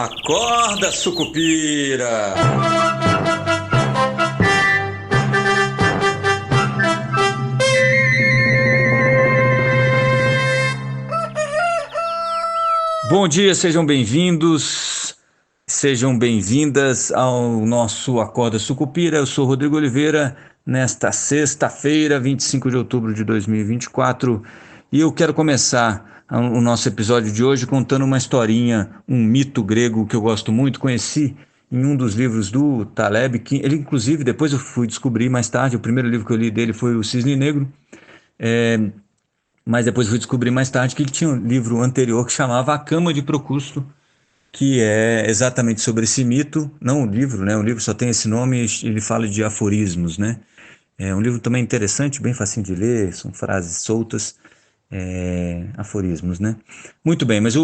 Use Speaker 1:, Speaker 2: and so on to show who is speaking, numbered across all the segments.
Speaker 1: Acorda, sucupira! Bom dia, sejam bem-vindos, sejam bem-vindas ao nosso Acorda Sucupira. Eu sou Rodrigo Oliveira, nesta sexta-feira, 25 de outubro de 2024, e eu quero começar o nosso episódio de hoje contando uma historinha, um mito grego que eu gosto muito. Conheci em um dos livros do Taleb, que ele, inclusive, depois eu fui descobrir mais tarde, o primeiro livro que eu li dele foi o Cisne Negro, mas depois fui descobrir mais tarde que ele tinha um livro anterior que chamava A Cama de Procusto, que é exatamente sobre esse mito. Não o livro, né? O livro só tem esse nome, ele fala de aforismos, né? É um livro também interessante, bem facinho de ler, são frases soltas, aforismos, né? Muito bem, mas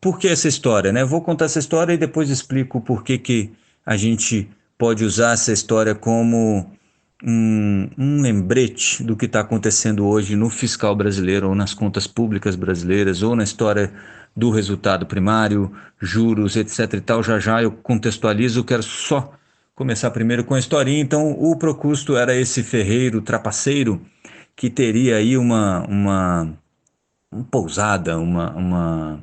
Speaker 1: por que essa história, né? Eu vou contar essa história e depois explico por que a gente pode usar essa história como um lembrete do que está acontecendo hoje no fiscal brasileiro, ou nas contas públicas brasileiras, ou na história do resultado primário, juros, etc e tal. Já eu contextualizo, eu quero só começar primeiro com a historinha. Então, o Procusto era esse ferreiro trapaceiro que teria aí uma pousada, um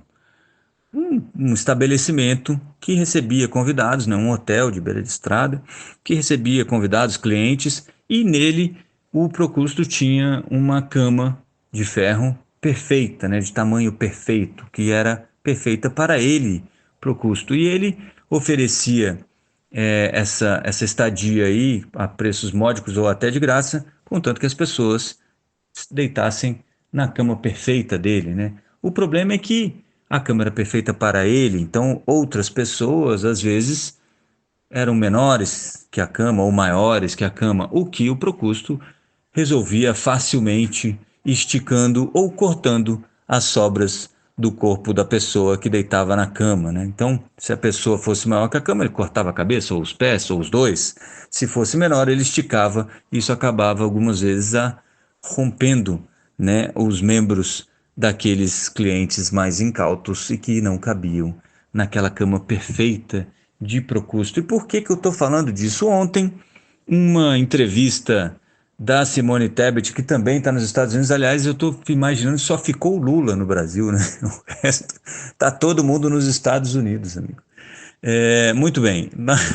Speaker 1: estabelecimento que recebia convidados, né, um hotel de beira de estrada, que recebia convidados, clientes, e nele o Procusto tinha uma cama de ferro perfeita, né, de tamanho perfeito, que era perfeita para ele, Procusto. E ele oferecia essa estadia aí a preços módicos ou até de graça, contanto que as pessoas deitassem na cama perfeita dele, né? O problema é que a cama era perfeita para ele, então outras pessoas às vezes eram menores que a cama ou maiores que a cama, o que o Procusto resolvia facilmente esticando ou cortando as sobras do corpo da pessoa que deitava na cama, né? Então, se a pessoa fosse maior que a cama, ele cortava a cabeça ou os pés ou os dois. Se fosse menor, ele esticava. Isso acabava algumas vezes rompendo, né, os membros daqueles clientes mais incautos e que não cabiam naquela cama perfeita de Procusto. E por que eu estou falando disso? Ontem, uma entrevista da Simone Tebet, que também está nos Estados Unidos. Aliás, eu estou imaginando que só ficou o Lula no Brasil, né? O resto está todo mundo nos Estados Unidos, amigo. Muito bem,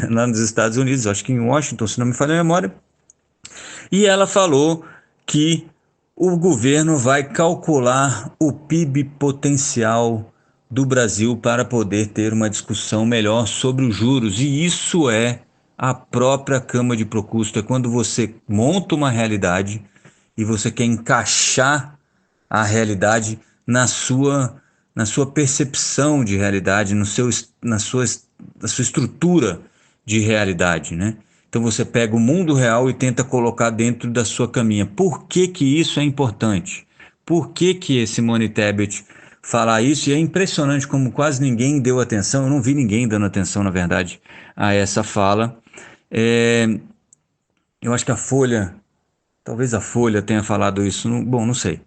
Speaker 1: lá nos Estados Unidos, acho que em Washington, se não me falha a memória, e ela falou que o governo vai calcular o PIB potencial do Brasil para poder ter uma discussão melhor sobre os juros. E isso é a própria Cama de Procusto. É quando você monta uma realidade e você quer encaixar a realidade na sua percepção de realidade, na sua estrutura de realidade, né? Então você pega o mundo real e tenta colocar dentro da sua caminha. Por que isso é importante? Por que Simone Tebet fala isso? E é impressionante como quase ninguém deu atenção. Eu não vi ninguém dando atenção, na verdade, a essa fala. Eu acho que talvez a Folha tenha falado isso. Bom, não sei.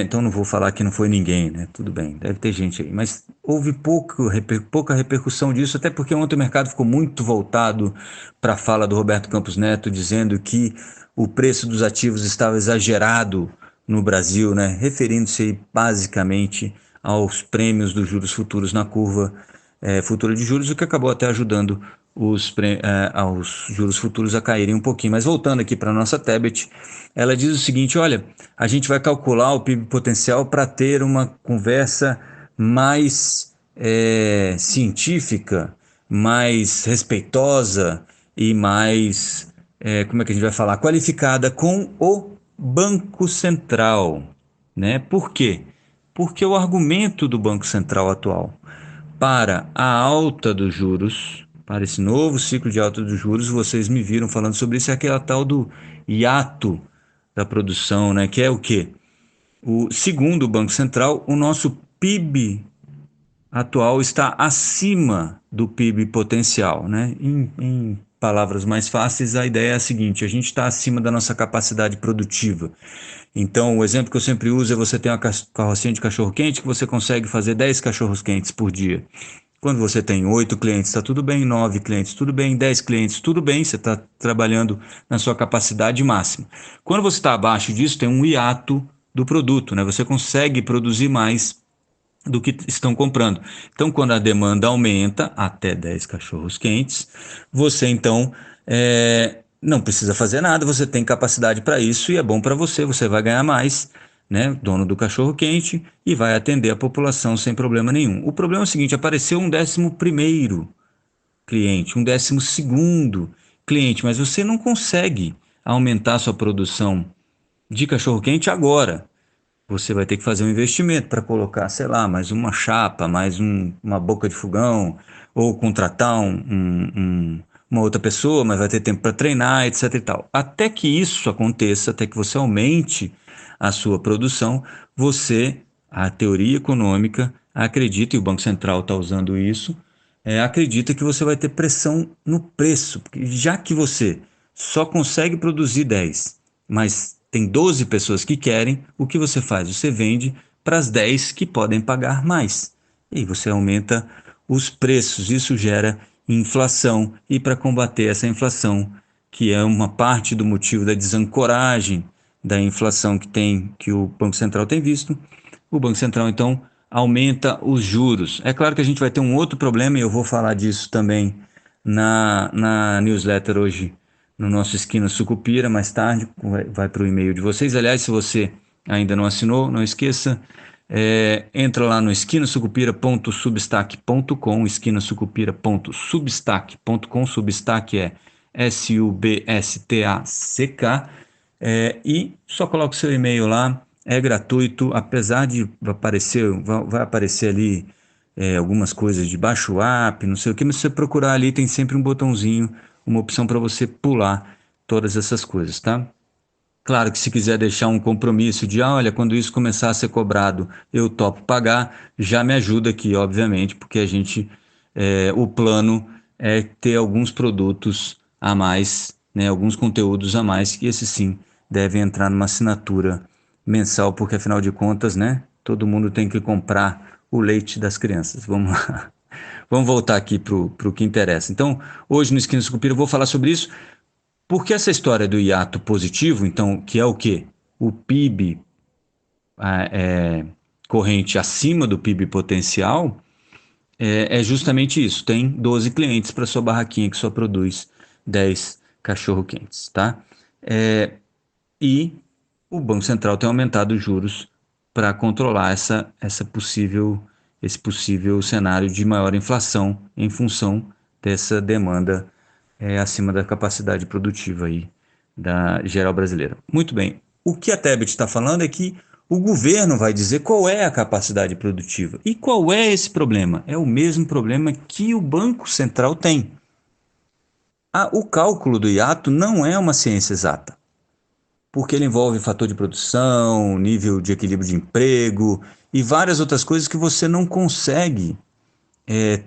Speaker 1: Então não vou falar que não foi ninguém, né? Tudo bem, deve ter gente aí. Mas houve pouca repercussão disso, até porque ontem o mercado ficou muito voltado para a fala do Roberto Campos Neto, dizendo que o preço dos ativos estava exagerado no Brasil, né? Referindo-se basicamente aos prêmios dos juros futuros na curva futura de juros, o que acabou até ajudando aos juros futuros a caírem um pouquinho. Mas voltando aqui para a nossa Tebet, ela diz o seguinte: olha, a gente vai calcular o PIB potencial para ter uma conversa mais científica, mais respeitosa e mais, como é que a gente vai falar, qualificada com o Banco Central, né? Por quê? Porque o argumento do Banco Central atual para a alta dos juros, para esse novo ciclo de alta dos juros, vocês me viram falando sobre isso, é aquela tal do hiato da produção, né? Que é o quê? Segundo o Banco Central, o nosso PIB atual está acima do PIB potencial, né? Em palavras mais fáceis, a ideia é a seguinte: a gente está acima da nossa capacidade produtiva. Então, o exemplo que eu sempre uso é: você tem uma carrocinha de cachorro-quente que você consegue fazer 10 cachorros-quentes por dia. Quando você tem 8 clientes, está tudo bem, 9 clientes, tudo bem, 10 clientes, tudo bem, você está trabalhando na sua capacidade máxima. Quando você está abaixo disso, tem um hiato do produto, né? Você consegue produzir mais do que estão comprando. Então, quando a demanda aumenta até 10 cachorros quentes, você então não precisa fazer nada, você tem capacidade para isso e é bom para você, você vai ganhar mais, né, dono do cachorro quente, e vai atender a população sem problema nenhum. O problema é o seguinte: apareceu um 11º cliente, um 12º cliente, mas você não consegue aumentar sua produção de cachorro quente agora. Você vai ter que fazer um investimento para colocar, sei lá, mais uma chapa, mais uma boca de fogão, ou contratar uma outra pessoa, mas vai ter tempo para treinar, etc e tal. Até que isso aconteça, até que você aumente a sua produção, a teoria econômica acredita, e o Banco Central está usando isso, acredita que você vai ter pressão no preço, porque já que você só consegue produzir 10, mas tem 12 pessoas que querem, o que você faz? Você vende para as 10 que podem pagar mais. E aí você aumenta os preços, isso gera inflação. E para combater essa inflação, que é uma parte do motivo da desancoragem da inflação que o Banco Central tem visto, o Banco Central então aumenta os juros. É claro que a gente vai ter um outro problema, e eu vou falar disso também na newsletter hoje, no nosso Esquina Sucupira, mais tarde, vai para o e-mail de vocês. Aliás, se você ainda não assinou, não esqueça, entra lá no esquinasucupira.substack.com, esquinasucupira.substack.com, Substack é SUBSTACK, e só coloca o seu e-mail lá, é gratuito, apesar de vai aparecer ali algumas coisas de baixo app, não sei o que, mas se você procurar ali tem sempre um botãozinho, uma opção para você pular todas essas coisas, tá? Claro que se quiser deixar um compromisso de, olha, quando isso começar a ser cobrado, eu topo pagar, já me ajuda aqui, obviamente, porque o plano é ter alguns produtos a mais, né, alguns conteúdos a mais, que esses sim devem entrar numa assinatura mensal, porque afinal de contas, né, todo mundo tem que comprar o leite das crianças. Vamos lá. Vamos voltar aqui para o que interessa. Então, hoje no Esquina Sucupira eu vou falar sobre isso, porque essa história do hiato positivo, então, que é o quê? O PIB corrente acima do PIB potencial, é justamente isso. Tem 12 clientes para sua barraquinha que só produz 10 cachorro-quentes, tá? E o Banco Central tem aumentado os juros para controlar esse possível cenário de maior inflação em função dessa demanda acima da capacidade produtiva aí da geral brasileira. Muito bem. O que a Tebet está falando é que o governo vai dizer qual é a capacidade produtiva. E qual é esse problema? É o mesmo problema que o Banco Central tem. O cálculo do hiato não é uma ciência exata, porque ele envolve fator de produção, nível de equilíbrio de emprego e várias outras coisas que você não consegue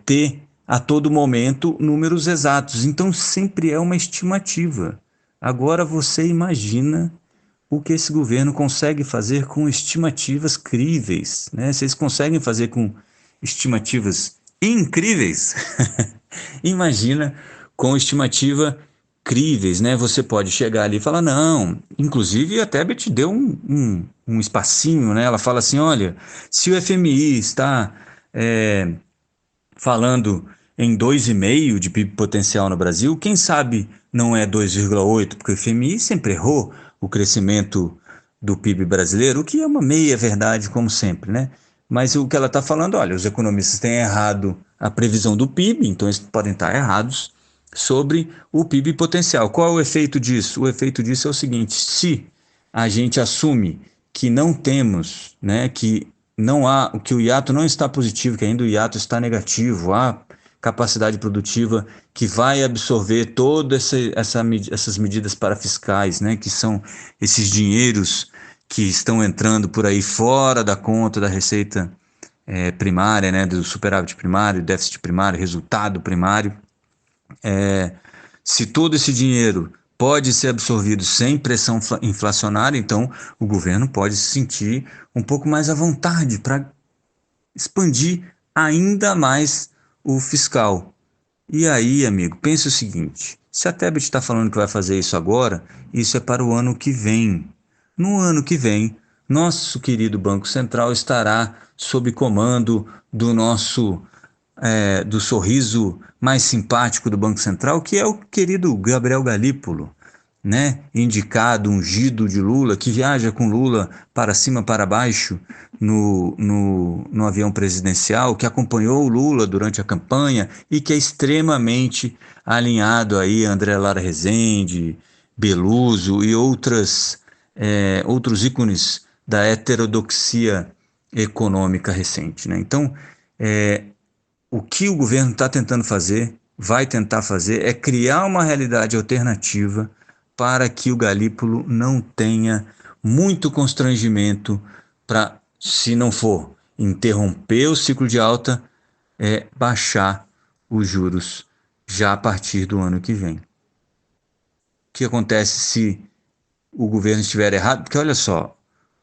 Speaker 1: ter a todo momento números exatos. Então sempre é uma estimativa. Agora você imagina o que esse governo consegue fazer com estimativas críveis, né? Se eles conseguem fazer com estimativas incríveis, imagina com estimativa críveis, né? Você pode chegar ali e falar, não, inclusive a Tebet deu um espacinho, né? Ela fala assim, olha, se o FMI está falando em 2,5 de PIB potencial no Brasil, quem sabe não é 2,8, porque o FMI sempre errou o crescimento do PIB brasileiro, o que é uma meia verdade, como sempre, né? Mas o que ela está falando, olha, os economistas têm errado a previsão do PIB, então eles podem estar errados sobre o PIB potencial. Qual é o efeito disso? O efeito disso é o seguinte: se a gente assume que não temos, né, que não há, que o hiato não está positivo, que ainda o hiato está negativo, há capacidade produtiva que vai absorver todas essas medidas parafiscais, né, que são esses dinheiros que estão entrando por aí fora da conta da receita primária, né, do superávit primário, déficit primário, resultado primário. Se todo esse dinheiro pode ser absorvido sem pressão inflacionária, então o governo pode se sentir um pouco mais à vontade para expandir ainda mais o fiscal. E aí, amigo, pense o seguinte: se a Tebet está falando que vai fazer isso agora, isso é para o ano que vem. No ano que vem, nosso querido Banco Central estará sob comando do nosso do sorriso mais simpático do Banco Central, que é o querido Gabriel Galípolo, né? Indicado, ungido de Lula, que viaja com Lula para cima, para baixo no avião presidencial, que acompanhou o Lula durante a campanha e que é extremamente alinhado aí a André Lara Rezende, Beluso e outros ícones da heterodoxia econômica recente, né? Então, o que o governo está tentando fazer, vai tentar fazer, é criar uma realidade alternativa para que o Galípolo não tenha muito constrangimento para, se não for interromper o ciclo de alta, baixar os juros já a partir do ano que vem. O que acontece se o governo estiver errado? Porque olha só,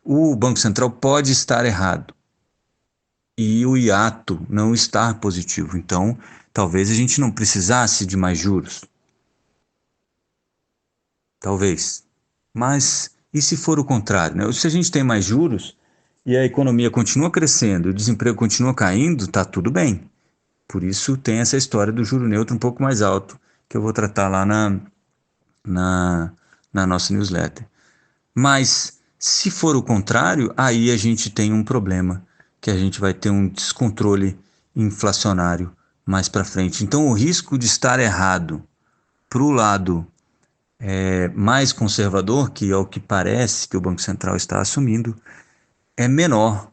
Speaker 1: o Banco Central pode estar errado e o hiato não estar positivo. Então, talvez a gente não precisasse de mais juros. Talvez. Mas e se for o contrário, né? Se a gente tem mais juros e a economia continua crescendo, o desemprego continua caindo, tá tudo bem. Por isso tem essa história do juro neutro um pouco mais alto, que eu vou tratar lá na nossa newsletter. Mas se for o contrário, aí a gente tem um problema, que a gente vai ter um descontrole inflacionário mais para frente. Então o risco de estar errado para o lado mais conservador, que é o que parece que o Banco Central está assumindo, é menor,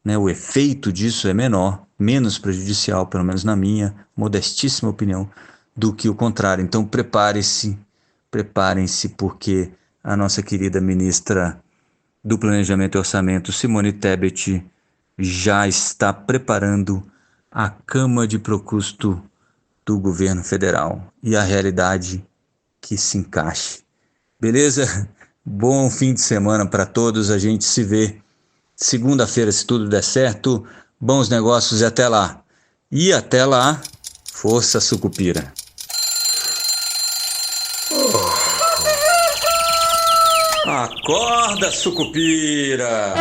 Speaker 1: né? O efeito disso é menor, menos prejudicial, pelo menos na minha modestíssima opinião, do que o contrário. Então preparem-se, porque a nossa querida ministra do Planejamento e Orçamento, Simone Tebet, já está preparando a cama de procusto do governo federal e a realidade que se encaixe. Beleza? Bom fim de semana para todos. A gente se vê segunda-feira, se tudo der certo. Bons negócios e até lá. E até lá, força Sucupira. Acorda, Sucupira!